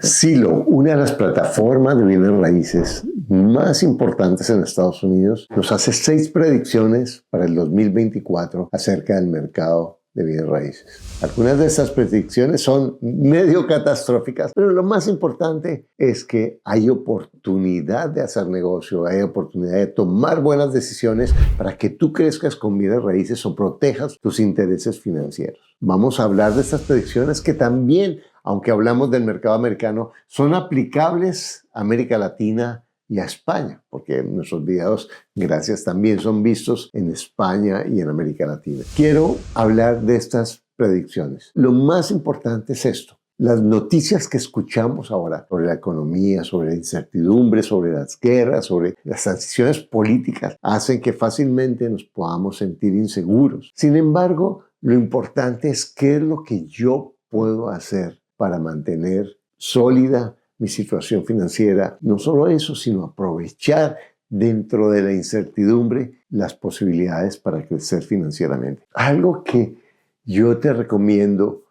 Zillow, una de las plataformas de bienes raíces más importantes en Estados Unidos, nos hace 6 predicciones para el 2024 acerca del mercado de bienes raíces. Algunas de estas predicciones son medio catastróficas, pero lo más importante es que hay oportunidad de hacer negocio, hay oportunidad de tomar buenas decisiones para que tú crezcas con bienes raíces o protejas tus intereses financieros. Vamos a hablar de estas predicciones que también, aunque hablamos del mercado americano, son aplicables a América Latina y a España, porque nuestros videos, gracias, también son vistos en España y en América Latina. Quiero hablar de estas predicciones. Lo más importante es esto. Las noticias que escuchamos ahora sobre la economía, sobre la incertidumbre, sobre las guerras, sobre las transiciones políticas, hacen que fácilmente nos podamos sentir inseguros. Sin embargo, lo importante es qué es lo que yo puedo hacer para mantener sólida mi situación financiera. No solo eso, sino aprovechar dentro de la incertidumbre las posibilidades para crecer financieramente. Algo que yo te recomiendo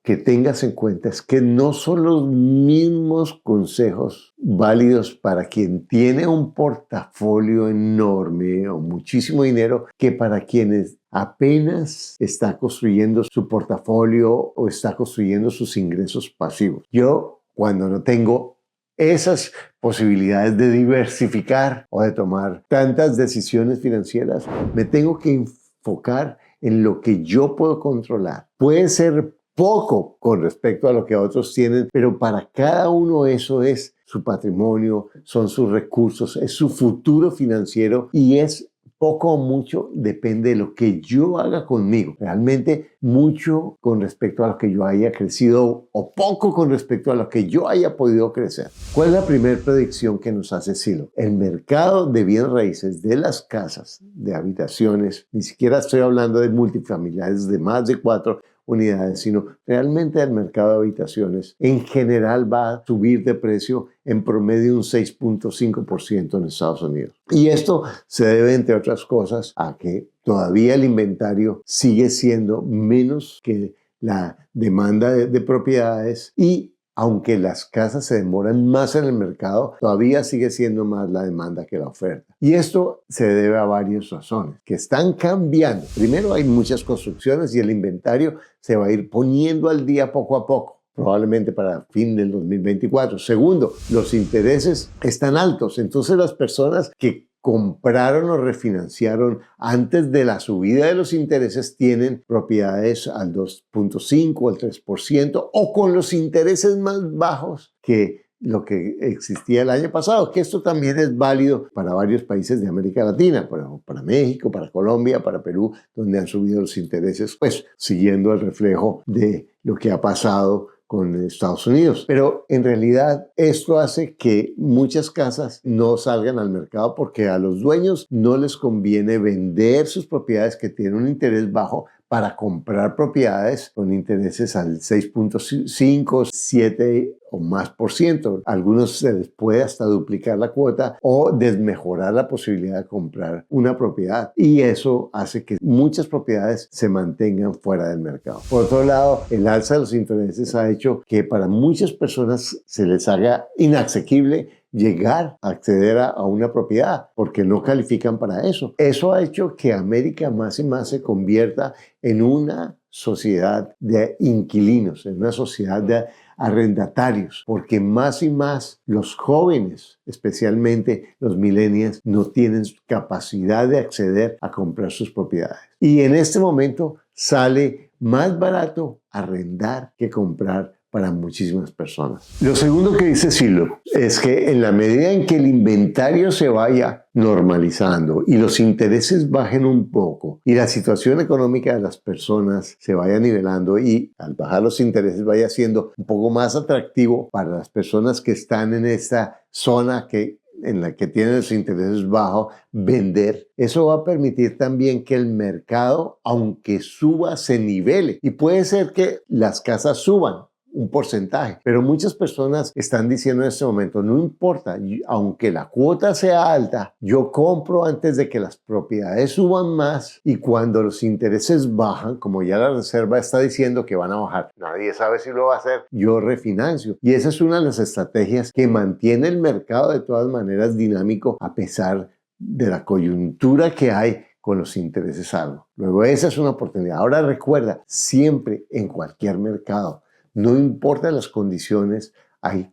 que tengas en cuenta es que no son los mismos consejos válidos para quien tiene un portafolio enorme o muchísimo dinero que para quienes apenas está construyendo su portafolio o está construyendo sus ingresos pasivos. Yo, cuando no tengo esas posibilidades de diversificar o de tomar tantas decisiones financieras, me tengo que enfocar en lo que yo puedo controlar. Puede ser poco con respecto a lo que otros tienen, pero para cada uno eso es su patrimonio, son sus recursos, es su futuro financiero y es poco o mucho, depende de lo que yo haga conmigo. Realmente mucho con respecto a lo que yo haya crecido o poco con respecto a lo que yo haya podido crecer. ¿Cuál es la primera predicción que nos hace Zillow? El mercado de bienes raíces de las casas, de habitaciones, ni siquiera estoy hablando de multifamiliares de más de 4 unidades, sino realmente el mercado de habitaciones en general va a subir de precio en promedio un 6.5% en Estados Unidos. Y esto se debe, entre otras cosas, a que todavía el inventario sigue siendo menos que la demanda de propiedades y aunque las casas se demoran más en el mercado, todavía sigue siendo más la demanda que la oferta. Y esto se debe a varias razones que están cambiando. Primero, hay muchas construcciones y el inventario se va a ir poniendo al día poco a poco, probablemente para fin del 2024. Segundo, los intereses están altos, entonces las personas que compraron o refinanciaron antes de la subida de los intereses tienen propiedades al 2.5, al 3% o con los intereses más bajos que lo que existía el año pasado, que esto también es válido para varios países de América Latina, para México, para Colombia, para Perú, donde han subido los intereses, pues siguiendo el reflejo de lo que ha pasado con Estados Unidos. Pero en realidad esto hace que muchas casas no salgan al mercado porque a los dueños no les conviene vender sus propiedades que tienen un interés bajo para comprar propiedades con intereses al 6.5, 7 o más por ciento. Algunos se les puede hasta duplicar la cuota o desmejorar la posibilidad de comprar una propiedad. Y eso hace que muchas propiedades se mantengan fuera del mercado. Por otro lado, el alza de los intereses ha hecho que para muchas personas se les haga inasequible llegar a acceder a una propiedad porque no califican para eso. Eso ha hecho que América más y más se convierta en una sociedad de inquilinos, en una sociedad de arrendatarios, porque más y más los jóvenes, especialmente los millennials, no tienen capacidad de acceder a comprar sus propiedades. Y en este momento sale más barato arrendar que comprar para muchísimas personas. Lo segundo que dice Zillow es que en la medida en que el inventario se vaya normalizando y los intereses bajen un poco y la situación económica de las personas se vaya nivelando y al bajar los intereses vaya siendo un poco más atractivo para las personas que están en esta zona en la que tienen los intereses bajos, vender. Eso va a permitir también que el mercado, aunque suba, se nivele. Y puede ser que las casas suban un porcentaje. Pero muchas personas están diciendo en este momento, no importa, aunque la cuota sea alta, yo compro antes de que las propiedades suban más, y cuando los intereses bajan, como ya la Reserva está diciendo que van a bajar, nadie sabe si lo va a hacer, yo refinancio. Y esa es una de las estrategias que mantiene el mercado de todas maneras dinámico a pesar de la coyuntura que hay con los intereses algo. Luego esa es una oportunidad. Ahora recuerda, siempre en cualquier mercado, no importa las condiciones, hay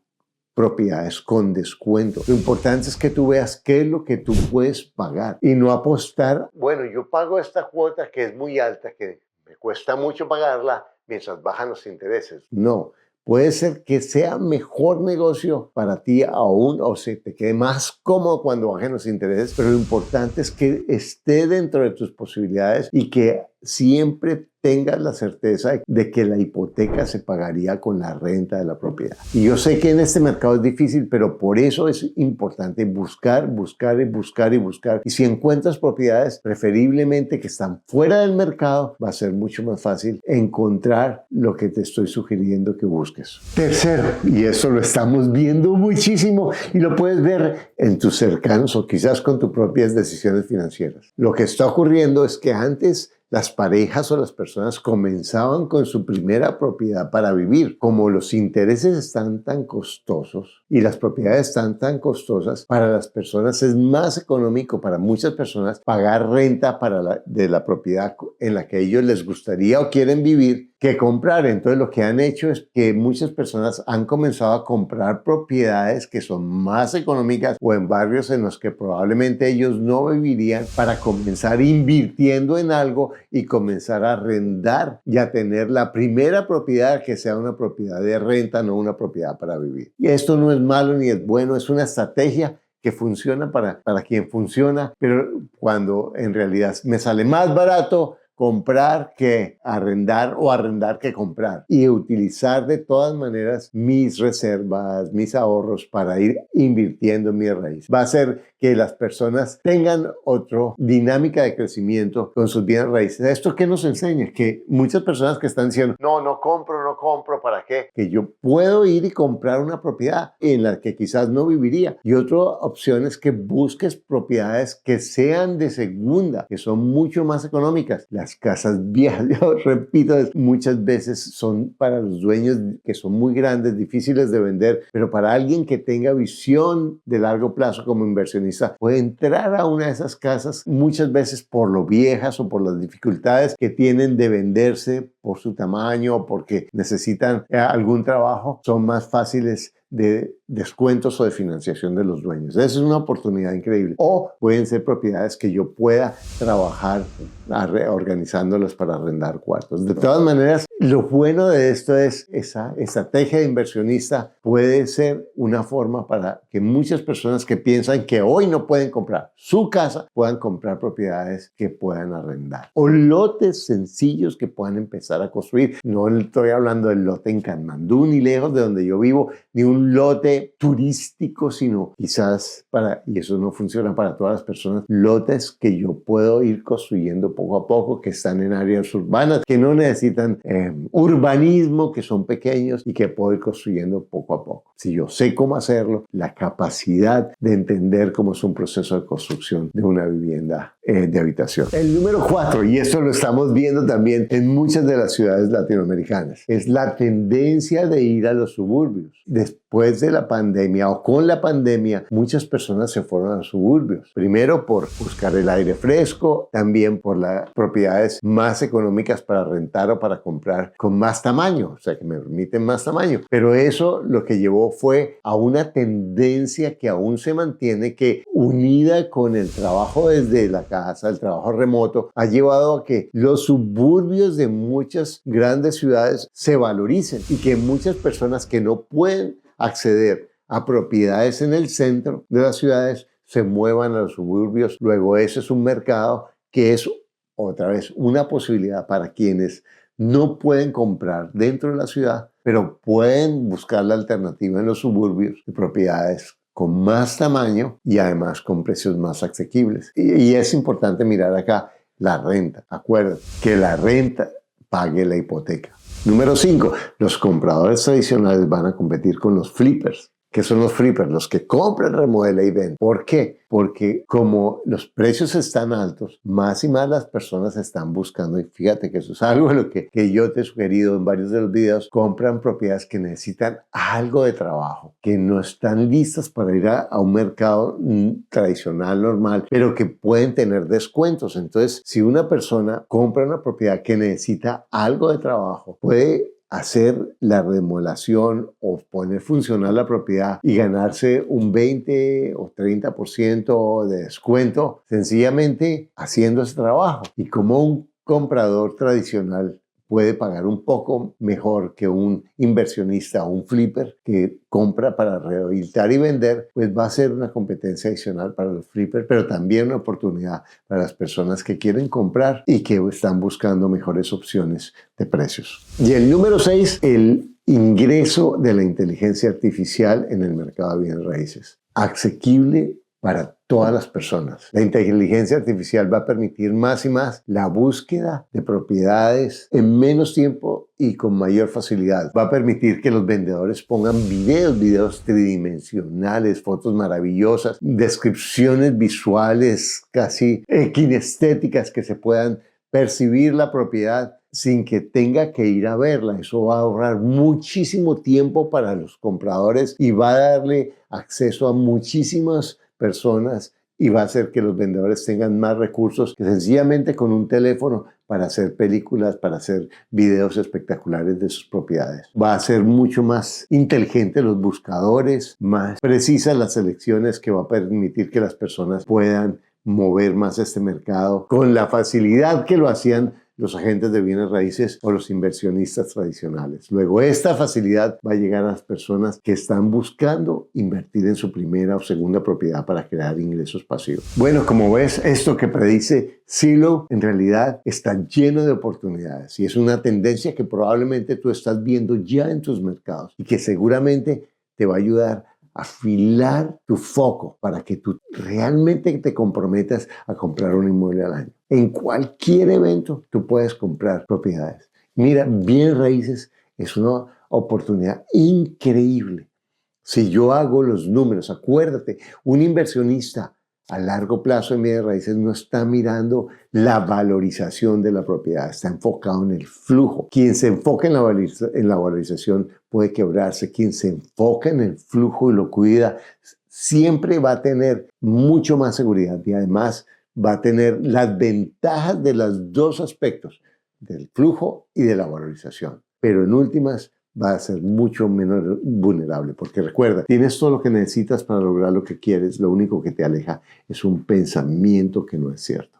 propiedades con descuento. Lo importante es que tú veas qué es lo que tú puedes pagar y no apostar, bueno, yo pago esta cuota que es muy alta, que me cuesta mucho pagarla mientras bajan los intereses. No. Puede ser que sea mejor negocio para ti aún, o se te quede más cómodo cuando bajen los intereses, pero lo importante es que esté dentro de tus posibilidades y que siempre tengas la certeza de que la hipoteca se pagaría con la renta de la propiedad. Y yo sé que en este mercado es difícil, pero por eso es importante buscar, buscar y buscar y buscar. Y si encuentras propiedades preferiblemente que están fuera del mercado, va a ser mucho más fácil encontrar lo que te estoy sugiriendo que busques. Tercero, y eso lo estamos viendo muchísimo y lo puedes ver en tus cercanos o quizás con tus propias decisiones financieras. Lo que está ocurriendo es que antes las parejas o las personas comenzaban con su primera propiedad para vivir. Como los intereses están tan costosos y las propiedades están tan costosas, para las personas es más económico, para muchas personas, pagar renta de la propiedad en la que ellos les gustaría o quieren vivir que comprar. Entonces lo que han hecho es que muchas personas han comenzado a comprar propiedades que son más económicas o en barrios en los que probablemente ellos no vivirían, para comenzar invirtiendo en algo y comenzar a arrendar y a tener la primera propiedad que sea una propiedad de renta, no una propiedad para vivir. Y esto no es malo ni es bueno, es una estrategia que funciona para quien funciona, pero cuando en realidad me sale más barato comprar que arrendar o arrendar que comprar, y utilizar de todas maneras mis reservas, mis ahorros para ir invirtiendo en mi raíz. Va a hacer que las personas tengan otra dinámica de crecimiento con sus bienes raíces. ¿Esto qué nos enseña? Que muchas personas que están diciendo, no compro, ¿para qué? Que yo puedo ir y comprar una propiedad en la que quizás no viviría. Y otra opción es que busques propiedades que sean de segunda, que son mucho más económicas. Las casas viejas, yo repito, muchas veces son para los dueños que son muy grandes, difíciles de vender, pero para alguien que tenga visión de largo plazo como inversionista, puede entrar a una de esas casas muchas veces por lo viejas o por las dificultades que tienen de venderse por su tamaño o porque necesitan algún trabajo, son más fáciles de descuentos o de financiación de los dueños. Esa es una oportunidad increíble. O pueden ser propiedades que yo pueda trabajar organizándolas para arrendar cuartos. De todas maneras, lo bueno de esto es esa estrategia de inversionista puede ser una forma para que muchas personas que piensan que hoy no pueden comprar su casa puedan comprar propiedades que puedan arrendar. O lotes sencillos que puedan empezar a construir. No estoy hablando del lote en Katmandú ni lejos de donde yo vivo, ni un lote turístico, sino quizás y eso no funciona para todas las personas, lotes que yo puedo ir construyendo poco a poco, que están en áreas urbanas, que no necesitan urbanismo, que son pequeños y que puedo ir construyendo poco a poco. Si yo sé cómo hacerlo, la capacidad de entender cómo es un proceso de construcción de una vivienda de habitación. El número 4, y esto lo estamos viendo también en muchas de las ciudades latinoamericanas, es la tendencia de ir a los suburbios. Después de la pandemia o con la pandemia, muchas personas se fueron a los suburbios. Primero por buscar el aire fresco, también por las propiedades más económicas para rentar o para comprar con más tamaño, o sea, que me permiten más tamaño. Pero eso lo que llevó fue a una tendencia que aún se mantiene, que unida con el trabajo desde la casa, el trabajo remoto, ha llevado a que los suburbios de muchas grandes ciudades se valoricen y que muchas personas que no pueden acceder a propiedades en el centro de las ciudades se muevan a los suburbios. Luego ese es un mercado que es otra vez una posibilidad para quienes no pueden comprar dentro de la ciudad, pero pueden buscar la alternativa en los suburbios de propiedades con más tamaño y además con precios más asequibles. Y es importante mirar acá la renta. Acuérdate que la renta pague la hipoteca. Número 5. Los compradores tradicionales van a competir con los flippers. ¿Qué son los flippers? Los que compran, remodelan y venden. ¿Por qué? Porque como los precios están altos, más y más las personas están buscando, y fíjate que eso es algo de lo que yo te he sugerido en varios de los videos, compran propiedades que necesitan algo de trabajo, que no están listas para ir a un mercado tradicional, normal, pero que pueden tener descuentos. Entonces, si una persona compra una propiedad que necesita algo de trabajo, puede hacer la remodelación o poner funcionar la propiedad y ganarse un 20 o 30% de descuento sencillamente haciendo ese trabajo. Y como un comprador tradicional puede pagar un poco mejor que un inversionista o un flipper que compra para rehabilitar y vender, pues va a ser una competencia adicional para los flippers, pero también una oportunidad para las personas que quieren comprar y que están buscando mejores opciones de precios. Y el número 6, el ingreso de la inteligencia artificial en el mercado de bienes raíces. Asequible para todas las personas. La inteligencia artificial va a permitir más y más la búsqueda de propiedades en menos tiempo y con mayor facilidad. Va a permitir que los vendedores pongan videos tridimensionales, fotos maravillosas, descripciones visuales casi kinestéticas que se puedan percibir la propiedad sin que tenga que ir a verla. Eso va a ahorrar muchísimo tiempo para los compradores y va a darle acceso a muchísimas personas y va a hacer que los vendedores tengan más recursos que sencillamente con un teléfono para hacer películas, para hacer videos espectaculares de sus propiedades. Va a ser mucho más inteligente los buscadores, más precisas las selecciones, que va a permitir que las personas puedan mover más este mercado con la facilidad que lo hacían los agentes de bienes raíces o los inversionistas tradicionales. Luego, esta facilidad va a llegar a las personas que están buscando invertir en su primera o segunda propiedad para crear ingresos pasivos. Bueno, como ves, esto que predice Zillow en realidad está lleno de oportunidades y es una tendencia que probablemente tú estás viendo ya en tus mercados y que seguramente te va a ayudar a afilar tu foco para que tú realmente te comprometas a comprar un inmueble al año. En cualquier evento tú puedes comprar propiedades. Mira, bienes raíces es una oportunidad increíble. Si yo hago los números, acuérdate, un inversionista a largo plazo en bienes raíces no está mirando la valorización de la propiedad, está enfocado en el flujo. Quien se enfoca en la valorización puede quebrarse. Quien se enfoca en el flujo y lo cuida siempre va a tener mucho más seguridad y además va a tener las ventajas de los dos aspectos, del flujo y de la valorización. Pero en últimas va a ser mucho menos vulnerable, porque recuerda, tienes todo lo que necesitas para lograr lo que quieres, lo único que te aleja es un pensamiento que no es cierto.